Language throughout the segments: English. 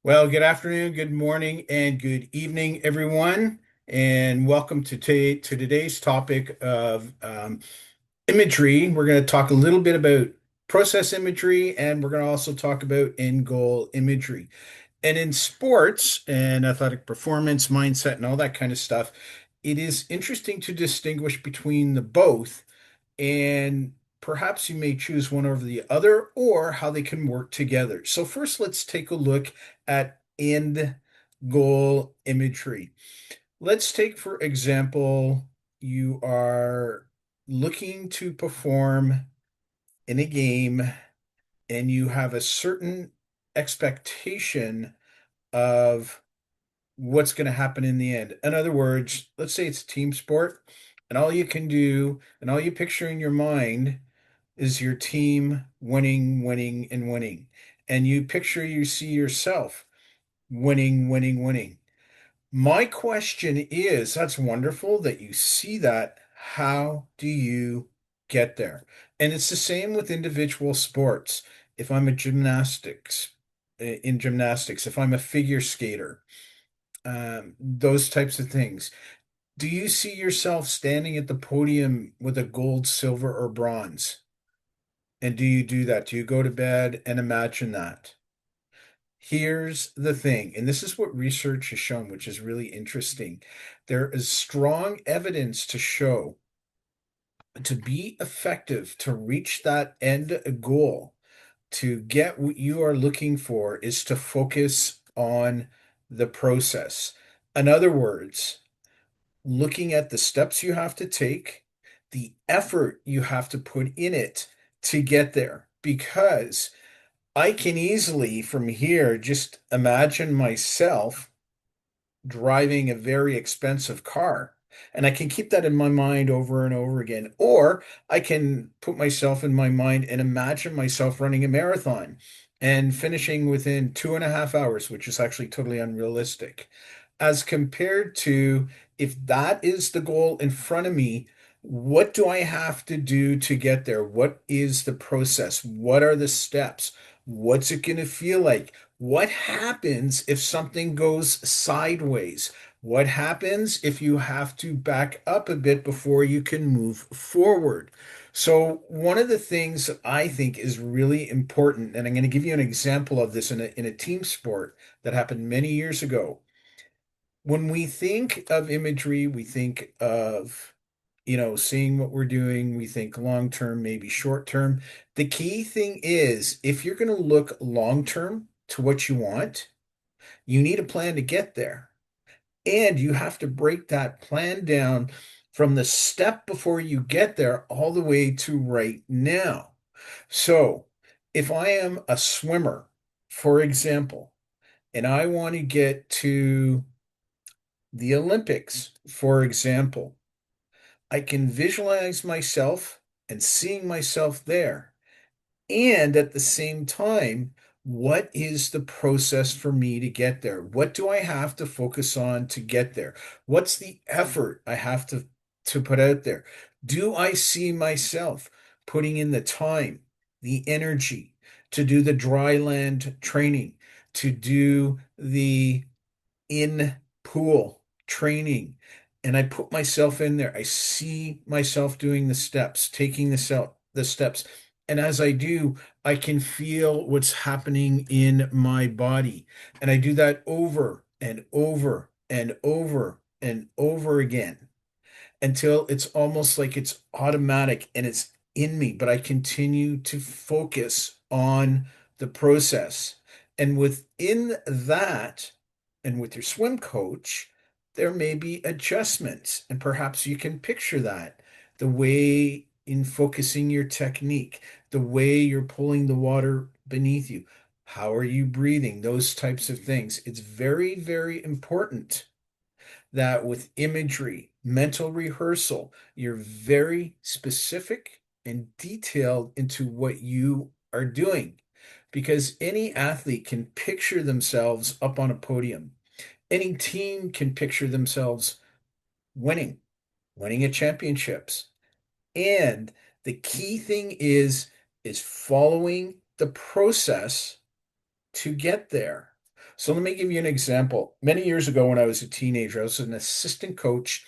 Well, good afternoon, good morning, and good evening, everyone, and welcome to today's topic of imagery. We're going to talk a little bit about process imagery, and we're going to also talk about in-goal imagery. And in sports and athletic performance, mindset, and all that kind of stuff, it is interesting to distinguish between the both, and perhaps you may choose one over the other or how they can work together. So, first, let's take a look at end goal imagery. Let's take, for example, you are looking to perform in a game and you have a certain expectation of what's going to happen in the end. In other words, let's say it's a team sport, and all you can do and all you picture in your mind is your team winning, winning, and winning. And you see yourself winning, winning, winning. My question is, that's wonderful that you see that. How do you get there? And it's the same with individual sports. If I'm a in gymnastics, if I'm a figure skater, those types of things. Do you see yourself standing at the podium with a gold, silver, or bronze? And do you do that? Do you go to bed and imagine that? Here's the thing, and this is what research has shown, which is really interesting. There is strong evidence to show to be effective, to reach that end goal, to get what you are looking for, is to focus on the process. In other words, looking at the steps you have to take, the effort you have to put in it to get there. Because I can easily from here just imagine myself driving a very expensive car. And I can keep that in my mind over and over again. Or I can put myself in my mind and imagine myself running a marathon and finishing within 2.5 hours, which is actually totally unrealistic. As compared to, if that is the goal in front of me, what do I have to do to get there? What is the process? What are the steps? What's it going to feel like? What happens if something goes sideways? What happens if you have to back up a bit before you can move forward? So, one of the things that I think is really important, and I'm going to give you an example of this in a team sport that happened many years ago. When we think of imagery, we think of, seeing what we're doing. We think long term, maybe short term. The key thing is, if you're going to look long term to what you want, you need a plan to get there. And you have to break that plan down from the step before you get there all the way to right now. So, if I am a swimmer, for example, and I want to get to the Olympics, for example, I can visualize myself and seeing myself there. And at the same time, what is the process for me to get there? What do I have to focus on to get there? What's the effort I have to put out there? Do I see myself putting in the time, the energy to do the dry land training, to do the in pool training, and I put myself in there. I see myself doing the steps, taking the steps. And as I do, I can feel what's happening in my body. And I do that over and over and over and over again until it's almost like it's automatic and it's in me, but I continue to focus on the process. And within that, and with your swim coach, there may be adjustments, and perhaps you can picture that the way in focusing your technique, the way you're pulling the water beneath you. How are you breathing? Those types of things. It's very, very important that with imagery, mental rehearsal, you're very specific and detailed into what you are doing. Because any athlete can picture themselves up on a podium. Any team can picture themselves winning, winning at championships. And the key thing is following the process to get there. So let me give you an example. Many years ago, when I was a teenager, I was an assistant coach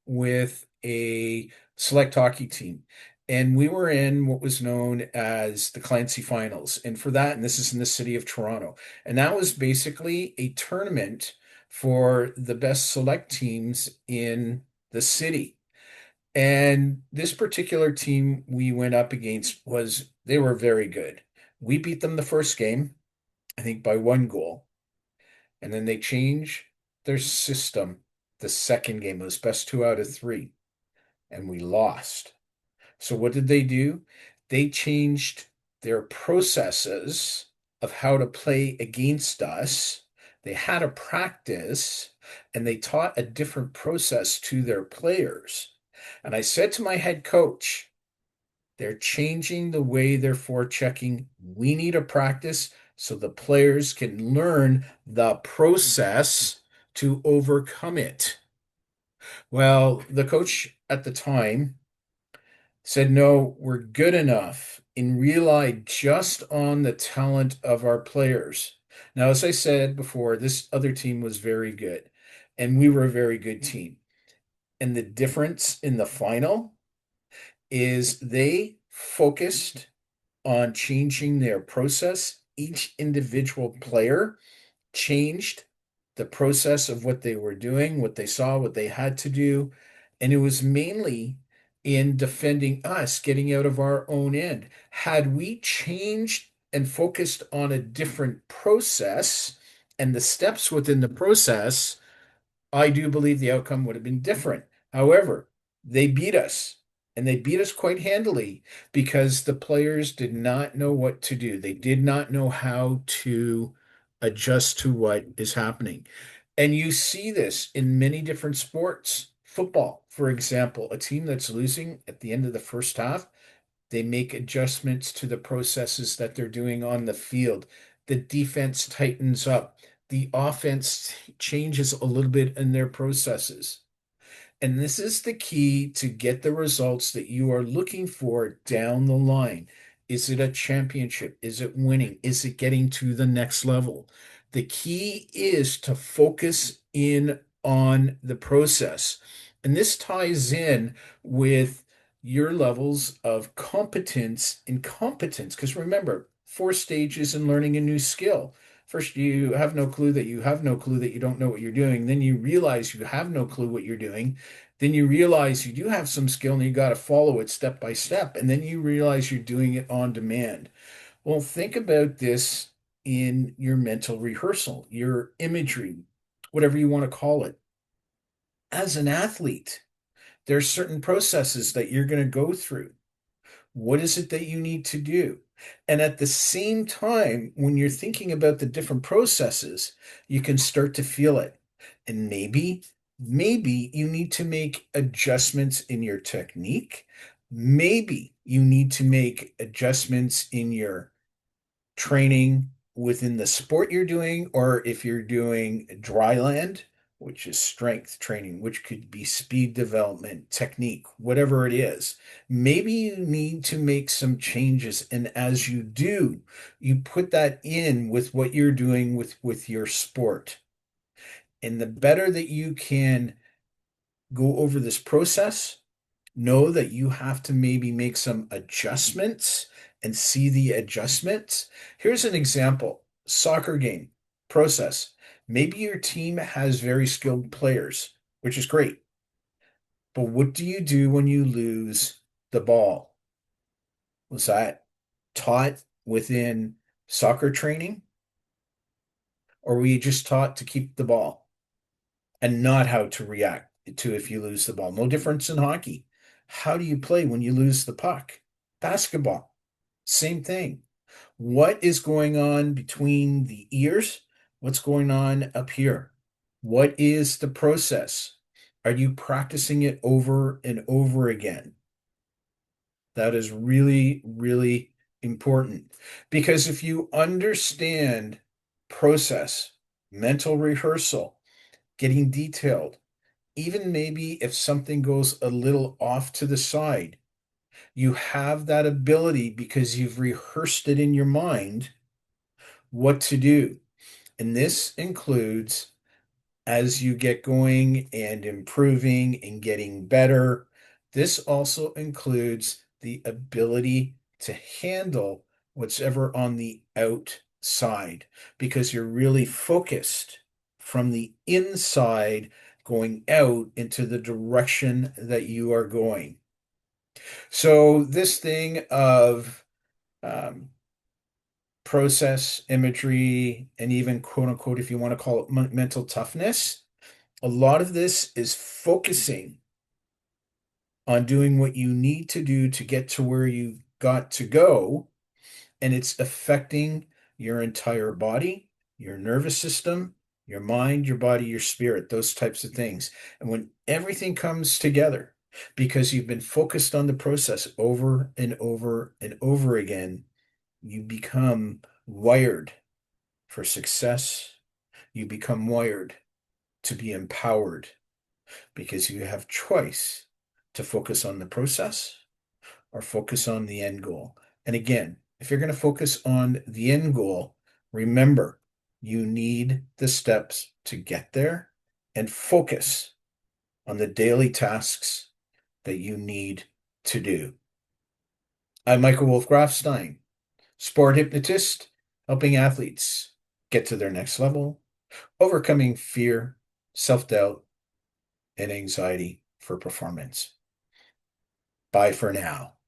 with a select hockey team. And we were in what was known as the Clancy Finals. And for that, and this is in the city of Toronto, and that was basically a tournament for the best select teams in the city. And this particular team we went up against was, they were very good. We beat them the first game, I think by 1 goal. And then they changed their system the second game. It was best two out of three, and we lost. So what did they do? They changed their processes of how to play against us. They had a practice and they taught a different process to their players. And I said to my head coach, they're changing the way they're forechecking. We need a practice so the players can learn the process to overcome it. Well, the coach at the time said, no, we're good enough and relied just on the talent of our players. Now, as I said before, this other team was very good, and we were a very good team. And the difference in the final is they focused on changing their process. Each individual player changed the process of what they were doing, what they saw, what they had to do. And it was mainly in defending us, getting out of our own end. Had we changed and focused on a different process and the steps within the process, I do believe the outcome would have been different. However, they beat us, and they beat us quite handily because the players did not know what to do. They did not know how to adjust to what is happening. And you see this in many different sports. Football, for example, a team that's losing at the end of the first half, they make adjustments to the processes that they're doing on the field. The defense tightens up. The offense changes a little bit in their processes. And this is the key to get the results that you are looking for down the line. Is it a championship? Is it winning? Is it getting to the next level? The key is to focus in on the process. And this ties in with your levels of competence and competence. Because remember, 4 stages in learning a new skill. First, you have no clue that you have no clue that you don't know what you're doing. Then you realize you have no clue what you're doing. Then you realize you do have some skill and you got to follow it step by step. And then you realize you're doing it on demand. Well, think about this in your mental rehearsal, your imagery, whatever you want to call it. As an athlete, there's certain processes that you're going to go through. What is it that you need to do? And at the same time, when you're thinking about the different processes, you can start to feel it. And maybe you need to make adjustments in your technique. Maybe you need to make adjustments in your training within the sport you're doing, or if you're doing dry land, which is strength training, which could be speed development, technique, whatever it is. Maybe you need to make some changes. And as you do, you put that in with what you're doing with your sport. And the better that you can go over this process, know that you have to maybe make some adjustments and see the adjustments. Here's an example: soccer game process. Maybe your team has very skilled players, which is great. But what do you do when you lose the ball? Was that taught within soccer training, or were you just taught to keep the ball and not how to react to if you lose the ball? No difference in hockey. How do you play when you lose the puck? Basketball, same thing. What is going on between the ears? What's going on up here? What is the process? Are you practicing it over and over again? That is really, really important because if you understand process, mental rehearsal, getting detailed, even maybe if something goes a little off to the side, you have that ability because you've rehearsed it in your mind what to do. And this includes as you get going and improving and getting better. This also includes the ability to handle what's ever on the outside because you're really focused from the inside going out into the direction that you are going. So, this thing of um, process, imagery, and even quote unquote, if you want to call it mental toughness, a lot of this is focusing on doing what you need to do to get to where you got to go, and it's affecting your entire body, your nervous system, your mind, your body, your spirit, those types of things. And when everything comes together, because you've been focused on the process over and over and over again, you become wired for success. You become wired to be empowered because you have choice to focus on the process or focus on the end goal. And again, if you're going to focus on the end goal, remember you need the steps to get there and focus on the daily tasks that you need to do. I'm Michael Wolf Grafstein, sport hypnotist, helping athletes get to their next level, overcoming fear, self-doubt, and anxiety for performance. Bye for now.